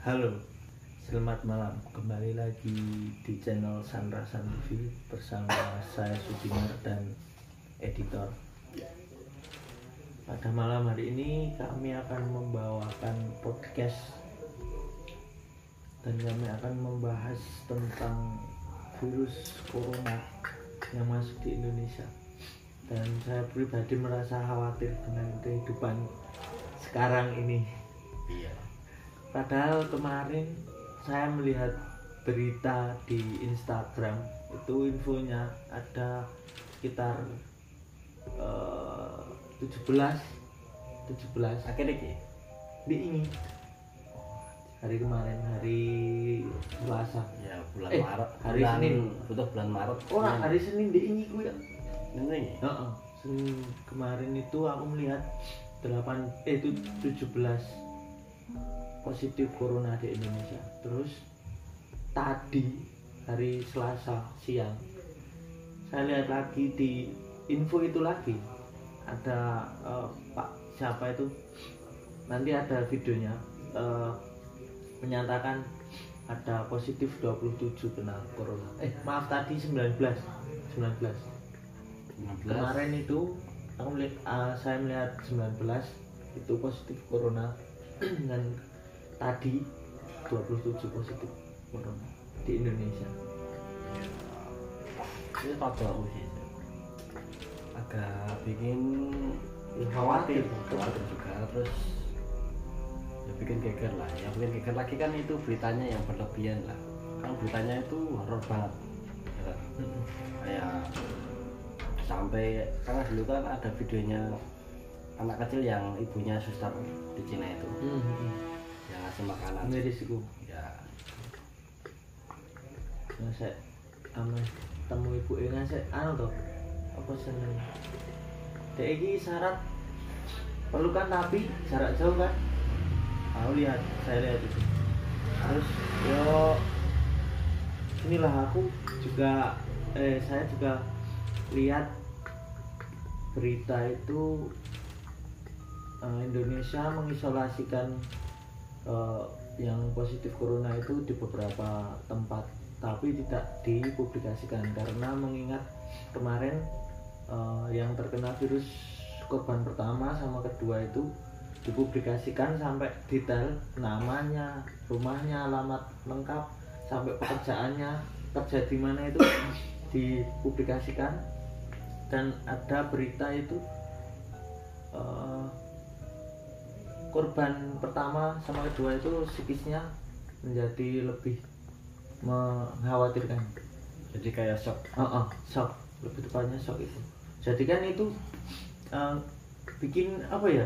Halo, selamat malam. Kembali lagi di channel Sandra TV bersama saya Sudinar dan editor. Pada malam hari ini kami akan membawakan podcast dan kami akan membahas tentang virus corona yang masuk di Indonesia. Dan saya pribadi merasa khawatir dengan kehidupan sekarang ini. Iya. Padahal kemarin saya melihat berita di Instagram, itu infonya ada sekitar 17 Akhirnya ki di ini hari kemarin, hari Selasa ya bulan Eh, Maret, hari Senin. betul bulan Maret. Hari Senin di ini gue. Ini Senin kemarin itu aku melihat 17 positif corona di Indonesia. Terus tadi hari Selasa siang saya lihat lagi di info itu lagi ada Pak siapa itu, nanti ada videonya, menyatakan ada positif 27 kena corona. Maaf, tadi 19 kemarin itu aku saya melihat 19 itu positif corona dan tadi 27 positif corona di Indonesia. ini agak bikin Khawatir juga, terus ya bikin geger lah. Yang bikin geger lagi kan itu beritanya yang berlebihan lah. Kan beritanya itu horor banget. Ya, kayak sampai karena dulu kan ada videonya anak kecil yang ibunya suster di Cina itu yang ngasih makanan Medisku ya. ngasih temu ibu ngasih toh apa seneng dek iki syarat pelukan tapi jarak jauh kan. Saya lihat itu. Terus inilah aku juga saya juga lihat berita itu, Indonesia mengisolasikan yang positif corona itu di beberapa tempat, tapi tidak dipublikasikan karena mengingat kemarin yang terkena virus korban pertama sama kedua itu dipublikasikan sampai detail namanya, rumahnya, alamat lengkap, sampai pekerjaannya, kerja di mana itu dipublikasikan. Dan ada berita itu korban pertama sama kedua itu psikisnya menjadi lebih mengkhawatirkan. Jadi kayak shock. Shock, lebih tepatnya shock itu. Jadi kan itu bikin apa ya?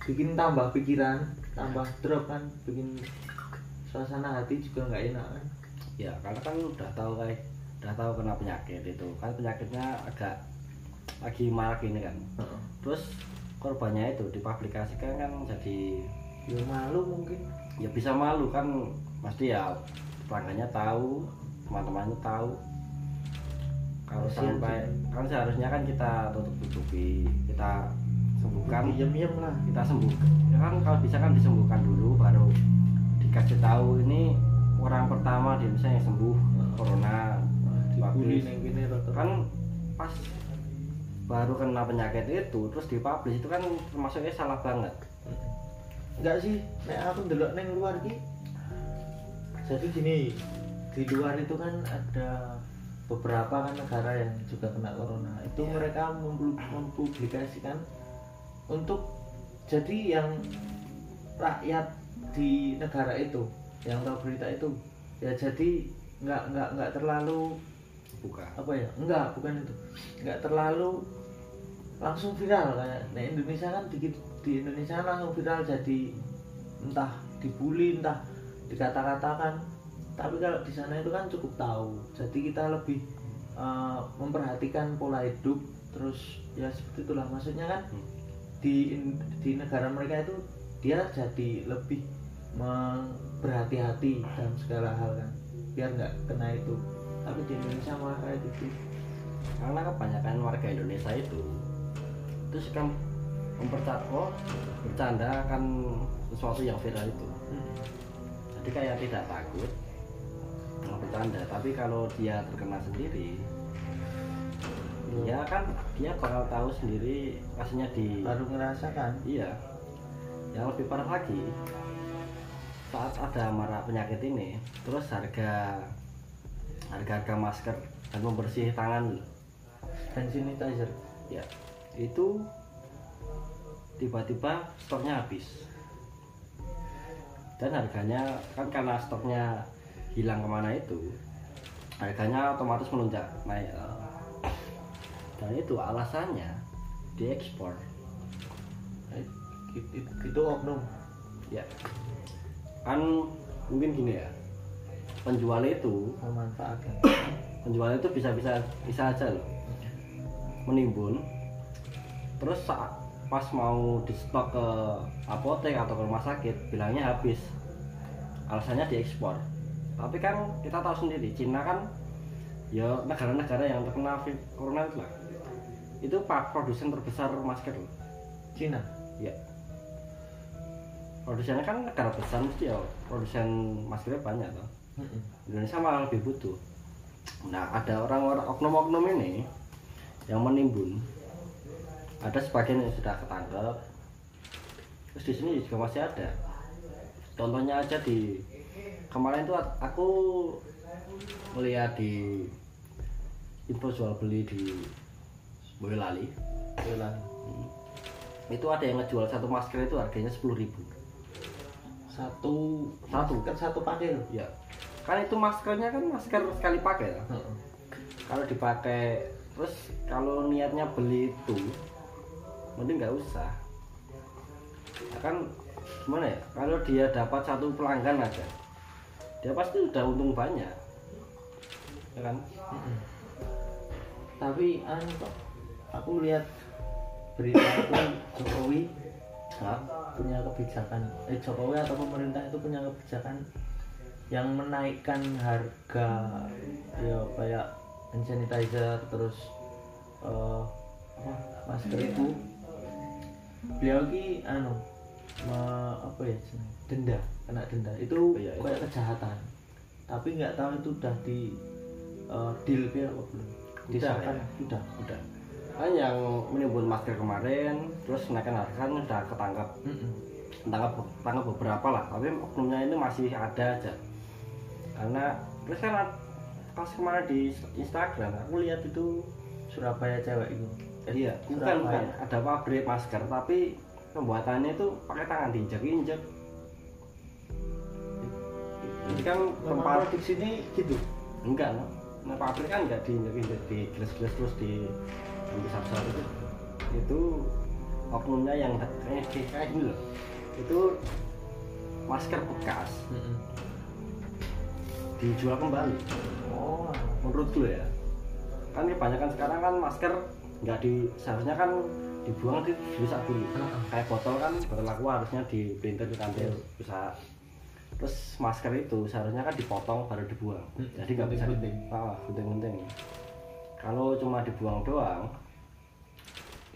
Bikin tambah pikiran, tambah drop kan, bikin suasana hati juga nggak enak kan. Ya karena kan udah tahu kena penyakit itu kan, penyakitnya agak lagi marak ini kan. Terus korbannya itu dipublikasikan kan, jadi ya malu mungkin. Ya bisa malu kan, pasti ya pelanggannya tahu, teman-temannya tahu. Kalau sampai kan seharusnya kan kita tutupi, kita sembuhkan, diam-diam lah, kita sembuhkan ya kan. Kalau bisa kan disembuhkan dulu, baru dikasih tahu ini orang pertama di Indonesia yang sembuh corona. dibully Kan pas baru kena penyakit itu terus dipublish, itu kan termasuknya salah banget. Enggak sih, aku ndelok neng luar ki. Jadi gini, di luar itu kan ada beberapa kan negara yang juga kena corona. Itu mereka mempublikasikan untuk jadi yang rakyat di negara itu yang tahu berita itu ya, jadi nggak terlalu bukan itu, nggak terlalu langsung viral kayak Indonesia kan. Di Indonesia langsung viral, jadi entah dibully, entah dikata-katakan. Tapi kalau di sana itu kan cukup tahu, jadi kita lebih memperhatikan pola hidup. Terus ya seperti itulah, maksudnya kan di negara mereka itu dia jadi lebih berhati-hati dalam segala hal kan, biar nggak kena itu. Tapi di Indonesia malah kayak gitu. Karena kebanyakan warga Indonesia itu kan bercanda kan sesuatu yang viral itu. Jadi kayak tidak takut bercanda, tapi kalau dia terkena sendiri, dia bakal tahu sendiri rasanya baru ngerasakan. Iya. Yang lebih parah lagi, saat ada marak penyakit ini, terus harga masker dan membersih tangan hand sanitizer ya itu tiba-tiba stoknya habis, dan harganya kan karena stoknya hilang kemana itu, harganya otomatis melonjak naik, dan itu alasannya diekspor. Itu oknum Ya kan mungkin gini ya, penjual itu memanfaatkan. Penjual itu bisa aja loh menimbun, terus saat pas mau di stok ke apotek atau ke rumah sakit bilangnya habis, alasannya diekspor. Tapi kan kita tahu sendiri, Cina kan ya negara-negara yang terkena corona itu lah, itu produsen terbesar masker loh. Cina Ya, produsennya kan negara besar, mesti ya produsen maskernya banyak toh. Indonesia malah lebih butuh. Nah, ada orang-orang oknum-oknum ini yang menimbun. Ada sebagian yang sudah ketangkep. Terus di sini juga masih ada. Contohnya aja di kemarin tuh aku melihat di info jual beli di Boyolali. Itu ada yang ngejual satu masker itu harganya 10.000. Satu pakai loh. Ya. Kan itu maskernya kan masker sekali pakai ya. Kalau dipakai terus kalau niatnya beli itu mending nggak usah. Ya kan gimana ya? Kalau dia dapat satu pelanggan aja, dia pasti udah untung banyak. Ya kan? Tapi aku lihat berita itu Jokowi punya kebijakan, Jokowi atau pemerintah itu punya kebijakan yang menaikkan harga ya kayak hand sanitizer terus masker itu. Beliau ki kena denda itu iya. kayak kejahatan, tapi nggak tahu itu udah di deal ke apa belum. Udah. Kan yang menimbun masker kemarin terus naikkan harga kan udah ketangkap. Tangkap beberapa lah, tapi oknumnya ini masih ada aja. Karena terus kan pas kemarin di Instagram aku lihat itu Surabaya cewek itu. Iya, bukan ada pabrik masker tapi pembuatannya itu pakai tangan diinjak-injak. Jadi kan tempat produksi ini gitu. Enggak, nah pabrik kan enggak diinjak-injak, di gelas-gelas terus di satu-satu itu oknumnya yang kayak gini loh. Itu masker bekas dijual kembali. Menurutku ya, kan kebanyakan sekarang kan masker seharusnya kan dibuang, dirusak dulu. Kayak botol aqua harusnya diprinter di kantor bisa. Terus masker itu seharusnya kan dipotong baru dibuang. Jadi nggak bisa gunting-gunting. Kalau cuma dibuang doang,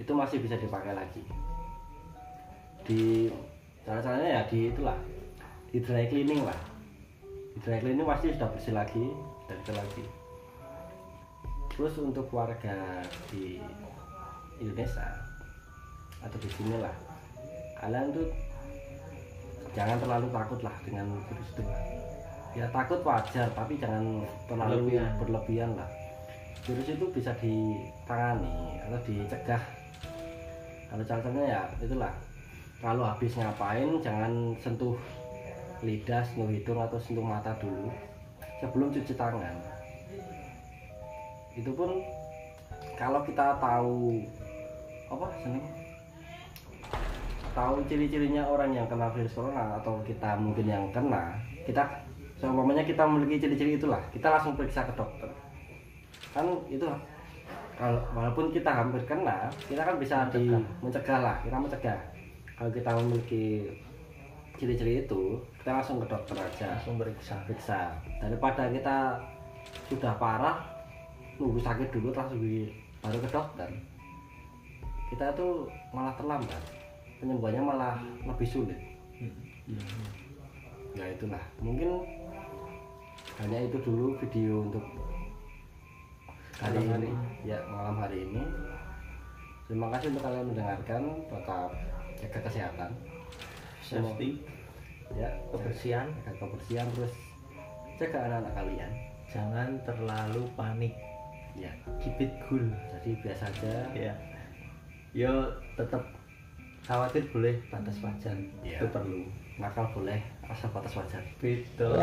itu masih bisa dipakai lagi. Di caranya ya di dry cleaning lah. Di dry cleaning pasti sudah bersih lagi, Terus untuk warga di Indonesia atau di sini lah, kalian tuh jangan terlalu takut lah dengan virus itu lah. Ya takut wajar, tapi jangan terlalu berlebihan lah. Virus itu bisa ditangani atau dicegah. Kalau caranya ya itulah, kalau habis ngapain jangan sentuh lidah, sentuh hidung atau sentuh mata dulu sebelum cuci tangan. Itu pun kalau kita tahu tahu ciri-cirinya orang yang kena virus corona atau kita mungkin yang kena, umpamanya kita memiliki ciri-ciri itulah, kita langsung periksa ke dokter. Kan itu kalau walaupun kita hampir kena, kita kan bisa mencegah lah, kita mencegah. Kalau kita memiliki ciri-ciri itu, kita langsung ke dokter aja, langsung periksa. Daripada kita sudah parah nunggu sakit dulu langsung baru ke dokter. kita tuh malah terlambat, penyembuhannya malah lebih sulit. Ya itulah, mungkin hanya itu dulu video untuk hari ini. Ya, malam hari ini. Terima kasih untuk kalian mendengarkan. Tetap jaga kesehatan, Safety, ya, kebersihan, jaga kebersihan, terus jaga anak-anak kalian. jangan terlalu panik, Ya, keep it cool. jadi biasa aja. Ya, yo tetap khawatir boleh, batas wajar Ya. itu perlu. Nakal boleh, asal batas wajar. Betul.